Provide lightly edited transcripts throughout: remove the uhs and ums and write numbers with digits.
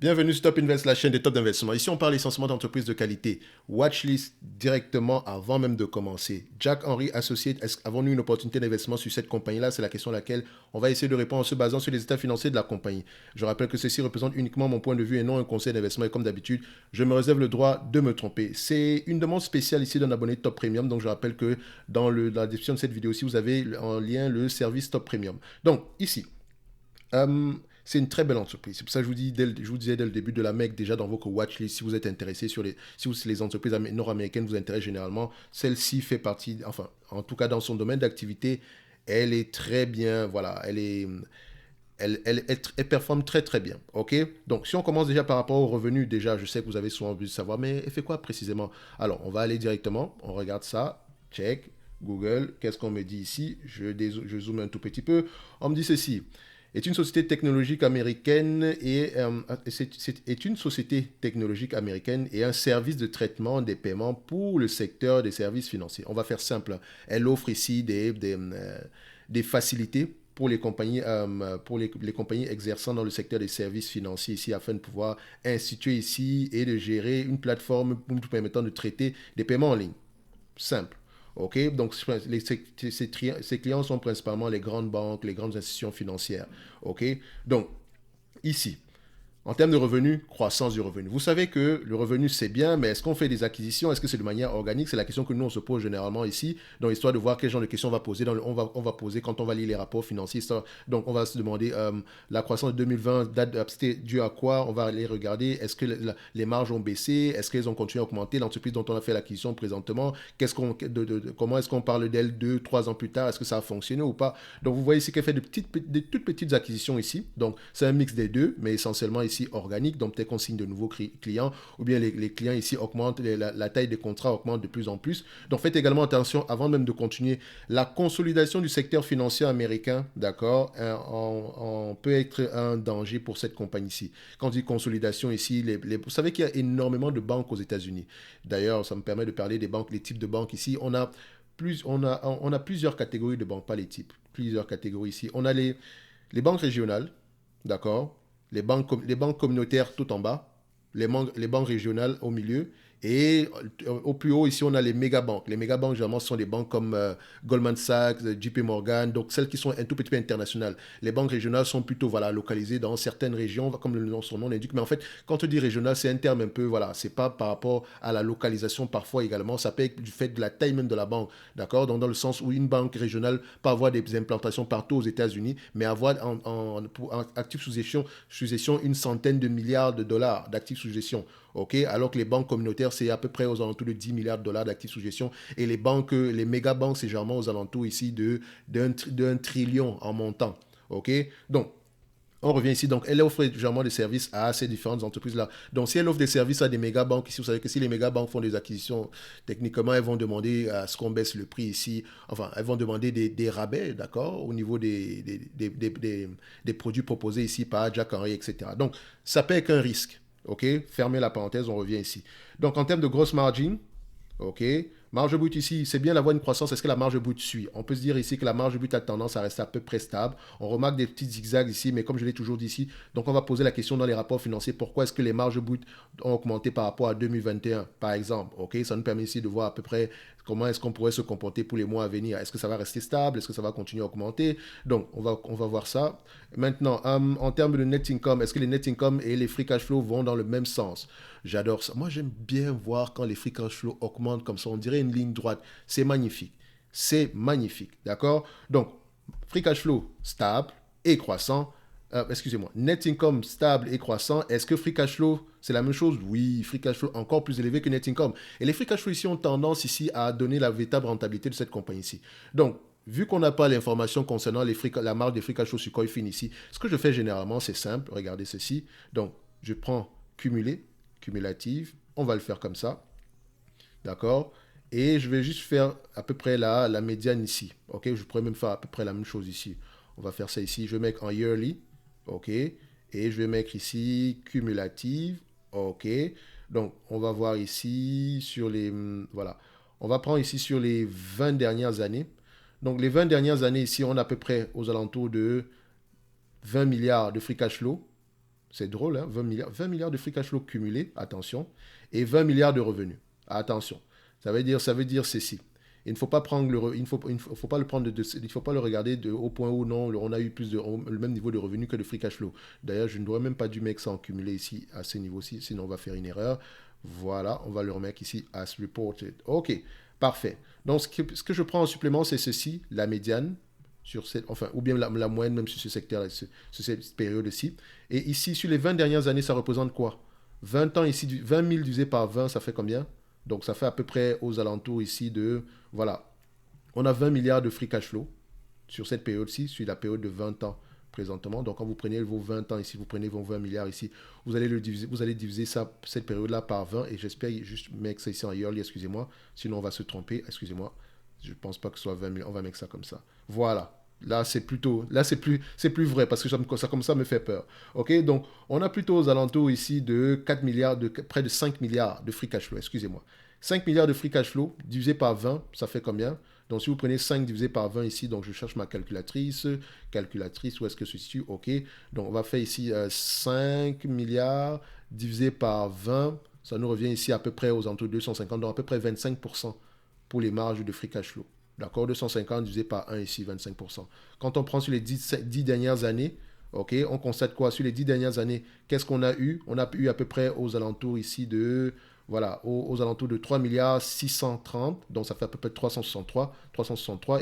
Bienvenue sur Top Invest, la chaîne des top d'investissement. Ici, on parle essentiellement d'entreprises de qualité. Watchlist directement avant même de commencer. Jack Henry Associates, avons-nous une opportunité d'investissement sur cette compagnie-là? C'est la question à laquelle on va essayer de répondre en se basant sur les états financiers de la compagnie. Je rappelle que ceci représente uniquement mon point de vue et non un conseil d'investissement. Et comme d'habitude, je me réserve le droit de me tromper. C'est une demande spéciale ici d'un abonné Top Premium. Donc, je rappelle que dans la description de cette vidéo-ci, vous avez en lien le service Top Premium. Donc, ici, c'est une très belle entreprise. C'est pour ça que je vous disais dès le début de la MEC, déjà dans votre watchlist, si vous êtes intéressé si les entreprises nord-américaines vous intéressent généralement, celle-ci fait partie, enfin, en tout cas dans son domaine d'activité, elle est très bien, voilà, elle performe très très bien, ok. Donc si on commence déjà par rapport aux revenus, déjà, je sais que vous avez souvent envie de savoir, mais elle fait quoi précisément? Alors, on va aller directement, on regarde ça, check, Google, qu'est-ce qu'on me dit ici? Je zoome un tout petit peu, on me dit ceci est une société technologique américaine est une société technologique américaine et un service de traitement des paiements pour le secteur des services financiers. On va faire simple. Elle offre ici des facilités pour les compagnies exerçant dans le secteur des services financiers ici afin de pouvoir instituer ici et de gérer une plateforme permettant de traiter des paiements en ligne. Simple. OK? Donc, ces clients sont principalement les grandes banques, les grandes institutions financières. OK? Donc, ici, en termes de revenus, croissance du revenu. Vous savez que le revenu, c'est bien, mais est-ce qu'on fait des acquisitions? Est-ce que c'est de manière organique? C'est la question que nous, on se pose généralement ici, dans l'histoire de voir quel genre de questions on va poser. On va poser quand on va lire les rapports financiers. Donc, on va se demander la croissance de 2020, c'était dû à quoi? On va aller regarder. Est-ce que les marges ont baissé? Est-ce qu'elles ont continué à augmenter? L'entreprise dont on a fait l'acquisition présentement, comment est-ce qu'on parle d'elle 2, 3 ans plus tard? Est-ce que ça a fonctionné ou pas? Donc, vous voyez ici qu'elle fait de toutes petites acquisitions ici. Donc, c'est un mix des deux, mais essentiellement ici organique, donc peut-être qu'on signe de nouveaux clients, ou bien les clients ici augmentent, la taille des contrats augmente de plus en plus. Donc faites également attention, avant même de continuer, la consolidation du secteur financier américain, d'accord, peut être un danger pour cette compagnie-ci. Quand on dit consolidation ici, vous savez qu'il y a énormément de banques aux États-Unis. D'ailleurs, ça me permet de parler des banques, les types de banques ici. On a plusieurs catégories de banques, pas les types, plusieurs catégories ici. On a les banques régionales, d'accord, les banques communautaires tout en bas, les banques régionales au milieu, et au plus haut, ici, on a les méga banques. Les méga banques, généralement, ce sont des banques comme Goldman Sachs, JP Morgan, donc celles qui sont un tout petit peu internationales. Les banques régionales sont plutôt voilà, localisées dans certaines régions, comme le nom, son nom l'indique. Mais en fait, quand on dit régional, c'est un terme un peu, voilà, c'est pas par rapport à la localisation parfois également, ça peut être du fait de la taille même de la banque, d'accord? Donc, dans le sens où une banque régionale peut avoir des implantations partout aux États-Unis, mais avoir en actifs sous gestion une centaine de milliards de dollars d'actifs sous gestion. Okay? Alors que les banques communautaires, c'est à peu près aux alentours de 10 milliards de dollars d'actifs sous gestion. Et les méga banques, c'est généralement aux alentours ici d'un trillion en montant. Okay? Donc, on revient ici. Donc, elle offre généralement des services à ces différentes entreprises-là. Donc, si elle offre des services à des méga banques, ici, vous savez que si les méga banques font des acquisitions, techniquement, elles vont demander à ce qu'on baisse le prix ici. Enfin, elles vont demander des rabais, d'accord, au niveau des produits proposés ici par Jack Henry, etc. Donc, ça peut être qu'un risque. OK? Fermez la parenthèse, on revient ici. Donc, en termes de grosse margin, OK. Marge brute ici, c'est bien d'avoir une croissance. Est-ce que la marge brute suit? On peut se dire ici que la marge brute a tendance à rester à peu près stable. On remarque des petits zigzags ici, mais comme je l'ai toujours dit ici, donc on va poser la question dans les rapports financiers. Pourquoi est-ce que les marges brutes ont augmenté par rapport à 2021, par exemple? OK, ça nous permet ici de voir à peu près comment est-ce qu'on pourrait se comporter pour les mois à venir. Est-ce que ça va rester stable? Est-ce que ça va continuer à augmenter? Donc, on va voir ça. Maintenant, en termes de net income, est-ce que les net income et les free cash flow vont dans le même sens? J'adore ça. Moi, j'aime bien voir quand les free cash flow augmentent comme ça. On dirait une ligne droite. C'est magnifique. C'est magnifique. D'accord? Donc, free cash flow stable et croissant. Excusez-moi. Net income stable et croissant. Est-ce que free cash flow, c'est la même chose? Oui, free cash flow encore plus élevé que net income. Et les free cash flow ici ont tendance ici à donner la véritable rentabilité de cette compagnie ici. Donc, vu qu'on n'a pas l'information concernant la marge des free cash flow sur Coifin ici, ce que je fais généralement, c'est simple. Regardez ceci. Donc, je prends cumuler, cumulative. On va le faire comme ça. D'accord? Et je vais juste faire à peu près la médiane ici. OK? Je pourrais même faire à peu près la même chose ici. On va faire ça ici. Je vais mettre en yearly. OK? Et je vais mettre ici cumulative. OK? Donc, on va voir ici sur les... Voilà. On va prendre ici sur les 20 dernières années. Donc, les 20 dernières années ici, on a à peu près aux alentours de 20 milliards de free cash flow. C'est drôle, hein, 20 milliards de free cash flow cumulés, attention, et 20 milliards de revenus. Attention. Ça veut dire ceci. Il ne faut pas prendre faut pas le prendre il faut pas le regarder au point où non, on a eu le même niveau de revenus que de free cash flow. D'ailleurs, je ne devrais même pas dû mettre ça en cumulé ici à ce niveau-ci, sinon on va faire une erreur. Voilà, on va le remettre ici as reported. OK, parfait. Donc ce que je prends en supplément, c'est ceci, la médiane sur ou bien la moyenne même sur ce secteur, sur cette période-ci. Et ici, sur les 20 dernières années, ça représente quoi? 20 ans ici, 20 000 divisé par 20, ça fait combien? Donc ça fait à peu près aux alentours ici de, voilà, on a 20 milliards de free cash flow sur cette période-ci, sur la période de 20 ans présentement. Donc quand vous prenez vos 20 ans ici, vous prenez vos 20 milliards ici, vous allez diviser cette période-là par 20, et j'espère juste mettre ça ici en yearly, excusez-moi, sinon on va se tromper, excusez-moi, je ne pense pas que ce soit 20 000, on va mettre ça comme ça. Voilà. Là, c'est plus vrai parce que ça comme ça me fait peur. OK? Donc, on a plutôt aux alentours ici de 4 milliards, près de 5 milliards de free cash flow, excusez-moi. 5 milliards de free cash flow divisé par 20, ça fait combien? Donc, si vous prenez 5 divisé par 20 ici, donc je cherche ma calculatrice, où est-ce que se situe? OK. Donc, on va faire ici 5 milliards divisé par 20, ça nous revient ici à peu près aux alentours de 250, donc à peu près 25% pour les marges de free cash flow. D'accord, 250 divisé par 1 ici, 25%. Quand on prend sur les 10 dernières années, ok, on constate quoi? Sur les 10 dernières années, qu'est-ce qu'on a eu? On a eu à peu près aux alentours ici de, voilà, aux alentours de 3 milliards 630, donc ça fait à peu près 363,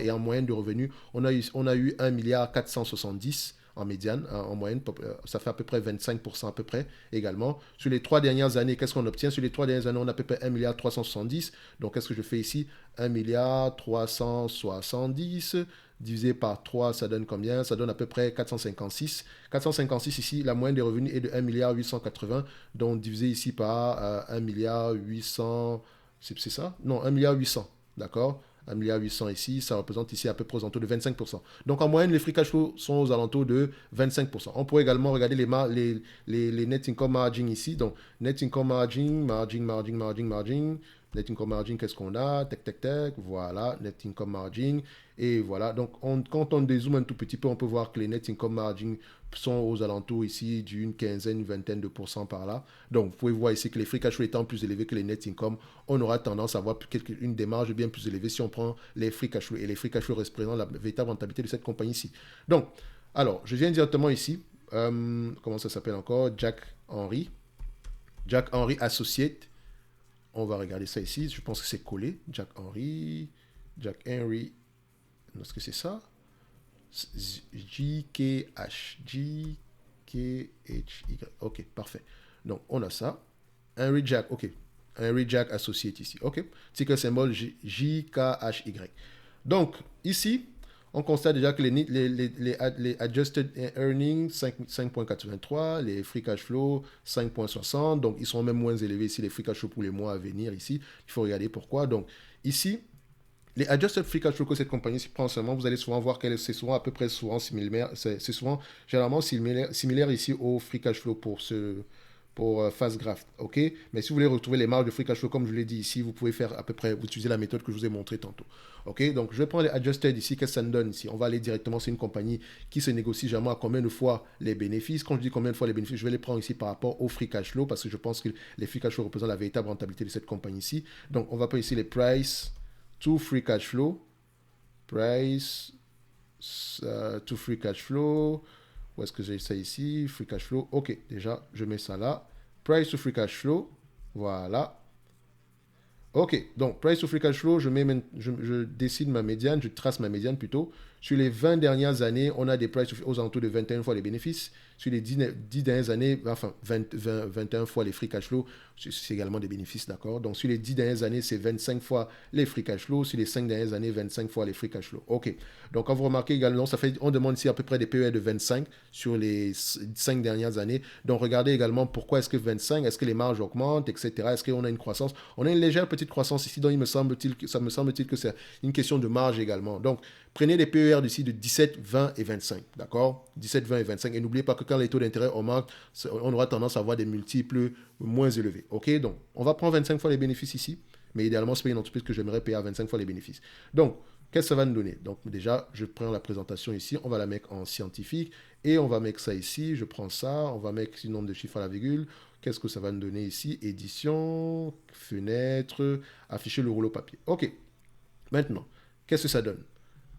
et en moyenne de revenus, on a eu 1 milliard 470 en médiane, en moyenne, ça fait à peu près 25% à peu près également. Sur les 3 dernières années, qu'est-ce qu'on obtient? Sur les 3 dernières années, on a à peu près 1 milliard 370. Donc, qu'est-ce que je fais ici? 1 milliard 370 divisé par 3, ça donne combien? Ça donne à peu près 456. 456 ici, la moyenne des revenus est de 1 milliard 880, donc divisé ici par 1 milliard 800, c'est ça? Non, 1 milliard 800, d'accord? 1 milliard 800 ici, ça représente ici à peu près aux alentours de 25%. Donc en moyenne, les free cash flow sont aux alentours de 25%. On pourrait également regarder les net income margin ici. Donc net income margin. Net income margin, qu'est-ce qu'on a? Tac. Voilà, net income margin. Et voilà, donc quand on dézoome un tout petit peu, on peut voir que les net income margin sont aux alentours ici d'une quinzaine, une vingtaine de pourcents par là. Donc, vous pouvez voir ici que les free cash flow étant plus élevés que les net income, on aura tendance à avoir une démarche bien plus élevée si on prend les free cash flow. Et les free cash flow représentent la véritable rentabilité de cette compagnie-ci. Donc, alors, je viens directement ici. Comment ça s'appelle encore? Jack Henry Associate. On va regarder ça ici. Je pense que c'est collé. Jack Henry. Est-ce que c'est ça? JKH. JKHY. Ok, parfait. Donc, on a ça. Henry Jack, ok. Henry Jack Associate ici. Ok. Ticker symbole JKHY. Donc, ici, on constate déjà que les adjusted earnings 5,83, les free cash flow 5,60. Donc, ils sont même moins élevés ici, les free cash flow pour les mois à venir ici. Il faut regarder pourquoi. Donc, ici, les adjusted free cash flow que cette compagnie prend seulement, vous allez souvent voir que c'est souvent à peu près similaire. C'est souvent généralement similaire ici au free cash flow pour Fastgraft, ok? Mais si vous voulez retrouver les marges de free cash flow, comme je l'ai dit ici, vous pouvez faire à peu près, vous utilisez la méthode que je vous ai montrée tantôt, ok? Donc, je vais prendre les adjusted ici, qu'est-ce que ça me donne ici? On va aller directement, c'est une compagnie qui se négocie généralement à combien de fois les bénéfices. Quand je dis combien de fois les bénéfices, je vais les prendre ici par rapport au free cash flow, parce que je pense que les free cash flow représentent la véritable rentabilité de cette compagnie-ci. Donc, on va prendre ici les price to free cash flow, price to free cash flow. Où est-ce que j'ai ça ici? Free cash flow. Ok, déjà, je mets ça là. Price to free cash flow. Voilà. Ok, donc price to free cash flow, je décide ma médiane, je trace ma médiane plutôt. Sur les 20 dernières années, on a des prices aux alentours de 21 fois les bénéfices. Sur les 10 dernières années, enfin 21 fois les free cash flow, c'est également des bénéfices, d'accord? Donc sur les 10 dernières années, c'est 25 fois les free cash flow. Sur les 5 dernières années, 25 fois les free cash flow. Ok, donc quand vous remarquez également, on demande ici à peu près des PER de 25 sur les 5 dernières années. Donc regardez également pourquoi est-ce que 25, est-ce que les marges augmentent, etc. Est-ce qu'on a une croissance? On a une légère petite croissance ici, donc ça me semble-t-il que c'est une question de marge également. Donc prenez les PER d'ici de 17, 20 et 25, d'accord? 17, 20 et 25. Et n'oubliez pas que quand les taux d'intérêt augmentent, on aura tendance à avoir des multiples moins élevés, ok? Donc, on va prendre 25 fois les bénéfices ici, mais idéalement, c'est pas une entreprise que j'aimerais payer à 25 fois les bénéfices. Donc, qu'est-ce que ça va nous donner? Donc, déjà, je prends la présentation ici, on va la mettre en scientifique, Et on va mettre ça ici. Je prends ça. On va mettre le nombre de chiffres à la virgule. Qu'est-ce que ça va nous donner ici? Édition, fenêtre, afficher le rouleau papier. OK. Maintenant, qu'est-ce que ça donne?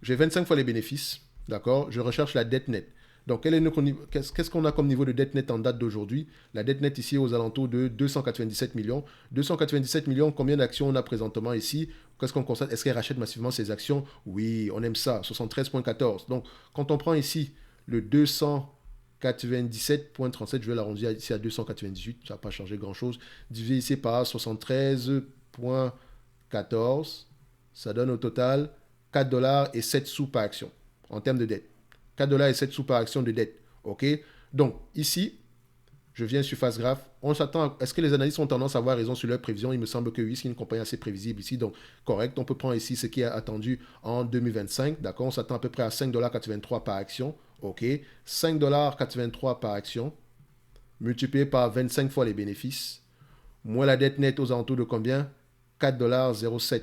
J'ai 25 fois les bénéfices. D'accord? Je recherche la dette nette. Donc, qu'est-ce qu'on a comme niveau de dette nette en date d'aujourd'hui? La dette nette ici est aux alentours de 297 millions. 297 millions, combien d'actions on a présentement ici? Qu'est-ce qu'on constate? Est-ce qu'elle rachète massivement ses actions? Oui, on aime ça. 73,14. Donc, quand on prend ici le 297,37, je vais l'arrondir ici à 298, ça n'a pas changé grand-chose. Divisé ici par 73,14, ça donne au total 4 dollars et 7 sous par action en termes de dette. 4 dollars et 7 sous par action de dette. OK? Donc, ici, je viens sur Fastgraph. On s'attend. Est-ce que les analystes ont tendance à avoir raison sur leurs prévisions? Il me semble que oui, c'est une compagnie assez prévisible ici. Donc, correct. On peut prendre ici ce qui est attendu en 2025. D'accord? On s'attend à peu près à 5,83 $ par action. OK? 5,83 $ par action, multiplié par 25 fois les bénéfices, moins la dette nette aux alentours de combien? 4,07 $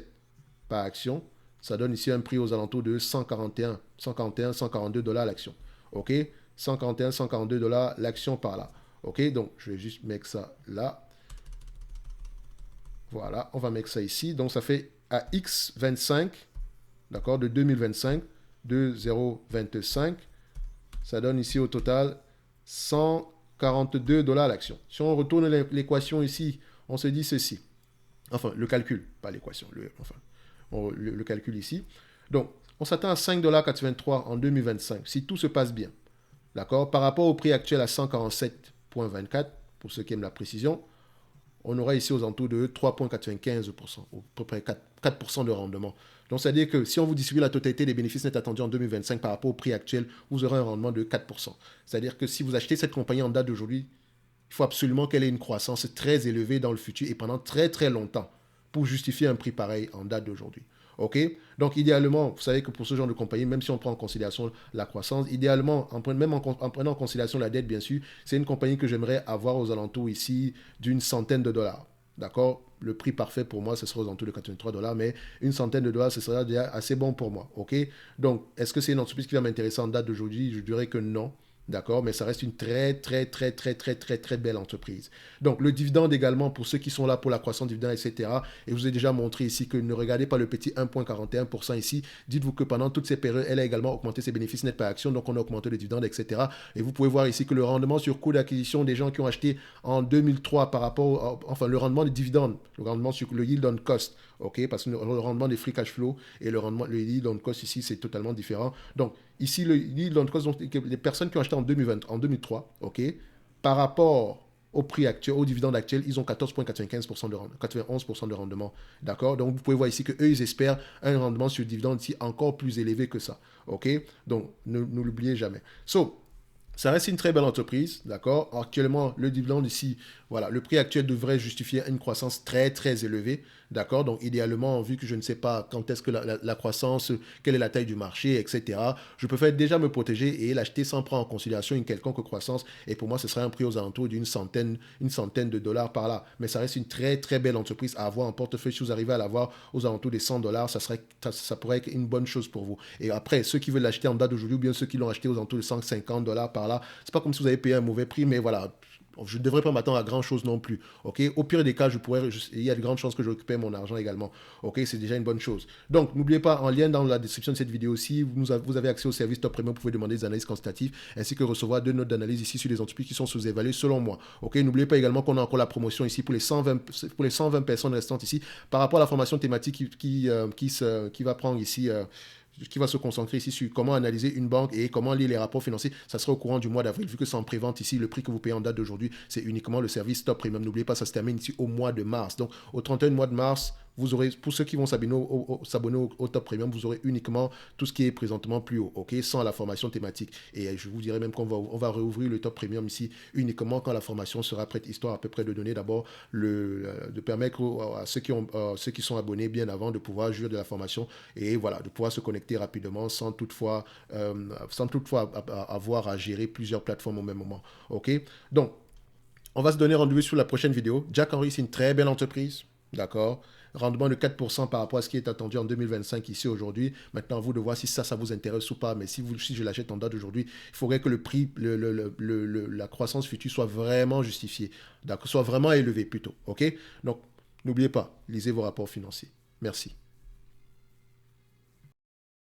par action. Ça donne ici un prix aux alentours de 141, 142 $ l'action. OK? 141, 142 $ l'action par là. OK? Donc, je vais juste mettre ça là. Voilà, on va mettre ça ici. Donc, ça fait à X25, d'accord, de 2025, de 0,25. Ça donne ici au total 142 $ l'action. Si on retourne l'équation ici, on se dit ceci. Enfin, le calcul, pas l'équation. Le calcul ici. Donc, on s'attend à 5,83 $ en 2025, si tout se passe bien. D'accord? Par rapport au prix actuel à 147,24, pour ceux qui aiment la précision, on aura ici aux alentours de 3,95%, à peu près 4% de rendement. Donc, c'est-à-dire que si on vous distribue la totalité des bénéfices nets attendus en 2025 par rapport au prix actuel, vous aurez un rendement de 4%. C'est-à-dire que si vous achetez cette compagnie en date d'aujourd'hui, il faut absolument qu'elle ait une croissance très élevée dans le futur et pendant très très longtemps pour justifier un prix pareil en date d'aujourd'hui. OK? Donc, idéalement, vous savez que pour ce genre de compagnie, même si on prend en considération la croissance, idéalement, même en prenant en considération la dette, bien sûr, c'est une compagnie que j'aimerais avoir aux alentours ici d'une centaine de dollars. D'accord? Le prix parfait pour moi, ce serait aux alentours de 83 $, mais une centaine de dollars, ce serait déjà assez bon pour moi. OK? Donc, est-ce que c'est une entreprise qui va m'intéresser en date d'aujourd'hui? Je dirais que non. D'accord, mais ça reste une très belle entreprise. Donc, le dividende également, pour ceux qui sont là pour la croissance dividende, etc. Et je vous ai déjà montré ici que ne regardez pas le petit 1,41% ici. Dites-vous que pendant toutes ces périodes, elle a également augmenté ses bénéfices nets par action. Donc, on a augmenté le dividende, etc. Et vous pouvez voir ici que le rendement sur coût d'acquisition des gens qui ont acheté en 2003 par rapport, enfin, le rendement des dividendes, le rendement sur le yield on cost, ok, parce que le rendement des free cash flow et le yield on cost ici, c'est totalement différent. Donc, ici, le yield on cost, donc, les personnes qui ont acheté en 2003, ok, par rapport au prix actuel, au dividende actuel, ils ont 14,95% de rendement, 91% de rendement. D'accord? Donc, vous pouvez voir ici qu'eux, ils espèrent un rendement sur le dividende ici encore plus élevé que ça. OK? Donc, ne l'oubliez jamais. Ça reste une très belle entreprise, d'accord? Actuellement, le dividende ici, voilà, le prix actuel devrait justifier une croissance très élevée, d'accord? Donc, idéalement, vu que je ne sais pas quand est-ce que la croissance, quelle est la taille du marché, etc., je peux déjà me protéger et l'acheter sans prendre en considération une quelconque croissance. Et pour moi, ce serait un prix aux alentours d'une centaine de dollars par là. Mais ça reste une très belle entreprise à avoir en portefeuille. Si vous arrivez à l'avoir aux alentours des 100 $, ça pourrait être une bonne chose pour vous. Et après, ceux qui veulent l'acheter en date d'aujourd'hui ou bien ceux qui l'ont acheté aux alentours de 150 $ par là, c'est pas comme si vous avez payé un mauvais prix, mais voilà, je ne devrais pas m'attendre à grand chose non plus. Ok, au pire des cas, il y a de grandes chances que je récupère mon argent également. Ok, c'est déjà une bonne chose. Donc, n'oubliez pas, en lien dans la description de cette vidéo aussi, vous avez accès au service Top Premium. Vous pouvez demander des analyses quantitatives ainsi que recevoir 2 notes d'analyse ici sur les entreprises qui sont sous-évaluées selon moi. Ok, n'oubliez pas également qu'on a encore la promotion ici pour les 120 personnes restantes ici par rapport à la formation thématique qui va prendre ici. Qui va se concentrer ici sur comment analyser une banque et comment lire les rapports financiers. Ça sera au courant du mois d'avril, vu que c'est en prévente ici. Le prix que vous payez en date d'aujourd'hui, c'est uniquement le service Top Premium. N'oubliez pas, ça se termine ici au mois de mars. Donc, au 31 mois de mars, vous aurez, pour ceux qui vont s'abonner au Top Premium, vous aurez uniquement tout ce qui est présentement plus haut, ok, sans la formation thématique. Et je vous dirais même qu'on va réouvrir le Top Premium ici uniquement quand la formation sera prête, histoire à peu près de donner d'abord de permettre à ceux qui sont abonnés bien avant de pouvoir jouir de la formation et voilà, de pouvoir se connecter rapidement sans toutefois avoir à gérer plusieurs plateformes au même moment, ok. Donc, on va se donner rendez-vous sur la prochaine vidéo. Jack Henry, c'est une très belle entreprise. D'accord? Rendement de 4% par rapport à ce qui est attendu en 2025 ici aujourd'hui. Maintenant, à vous de voir si ça vous intéresse ou pas. Mais si je l'achète en date d'aujourd'hui, il faudrait que le prix, la croissance future soit vraiment justifiée. D'accord? Soit vraiment élevée plutôt. OK? Donc, n'oubliez pas, lisez vos rapports financiers. Merci.